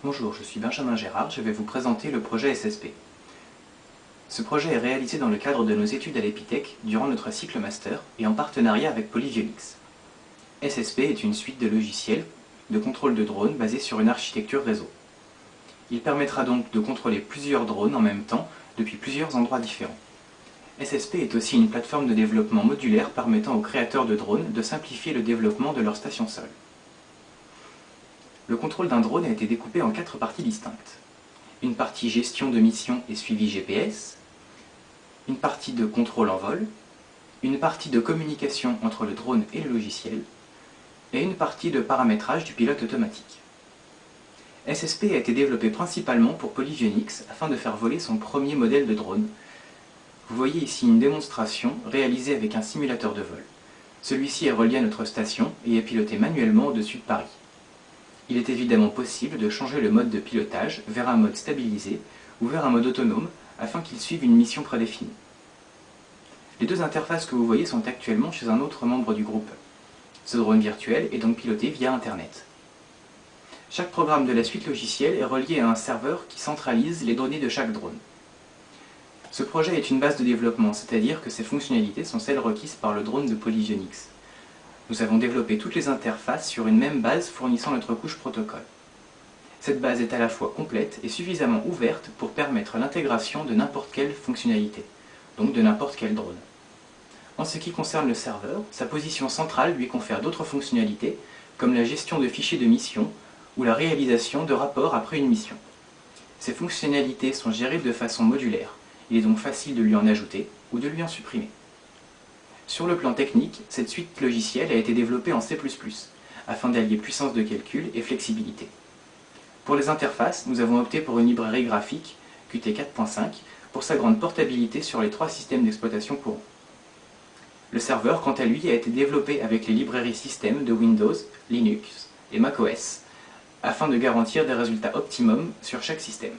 Bonjour, je suis Benjamin Gérard, je vais vous présenter le projet SSP. Ce projet est réalisé dans le cadre de nos études à l'Epitech durant notre cycle master et en partenariat avec Polyvionix. SSP est une suite de logiciels de contrôle de drones basée sur une architecture réseau. Il permettra donc de contrôler plusieurs drones en même temps depuis plusieurs endroits différents. SSP est aussi une plateforme de développement modulaire permettant aux créateurs de drones de simplifier le développement de leur station sol. Le contrôle d'un drone a été découpé en 4 parties distinctes. Une partie gestion de mission et suivi GPS, une partie de contrôle en vol, une partie de communication entre le drone et le logiciel, et une partie de paramétrage du pilote automatique. SSP a été développé principalement pour Polyvionix afin de faire voler son premier modèle de drone. Vous voyez ici une démonstration réalisée avec un simulateur de vol. Celui-ci est relié à notre station et est piloté manuellement au-dessus de Paris. Il est évidemment possible de changer le mode de pilotage vers un mode stabilisé ou vers un mode autonome afin qu'il suive une mission prédéfinie. Les deux interfaces que vous voyez sont actuellement chez un autre membre du groupe. Ce drone virtuel est donc piloté via Internet. Chaque programme de la suite logicielle est relié à un serveur qui centralise les données de chaque drone. Ce projet est une base de développement, c'est-à-dire que ces fonctionnalités sont celles requises par le drone de Polyvionix. Nous avons développé toutes les interfaces sur une même base fournissant notre couche protocole. Cette base est à la fois complète et suffisamment ouverte pour permettre l'intégration de n'importe quelle fonctionnalité, donc de n'importe quel drone. En ce qui concerne le serveur, sa position centrale lui confère d'autres fonctionnalités, comme la gestion de fichiers de mission ou la réalisation de rapports après une mission. Ces fonctionnalités sont gérées de façon modulaire, il est donc facile de lui en ajouter ou de lui en supprimer. Sur le plan technique, cette suite logicielle a été développée en C++, afin d'allier puissance de calcul et flexibilité. Pour les interfaces, nous avons opté pour une librairie graphique, Qt 4.5, pour sa grande portabilité sur les 3 systèmes d'exploitation courants. Le serveur, quant à lui, a été développé avec les librairies système de Windows, Linux et macOS, afin de garantir des résultats optimums sur chaque système.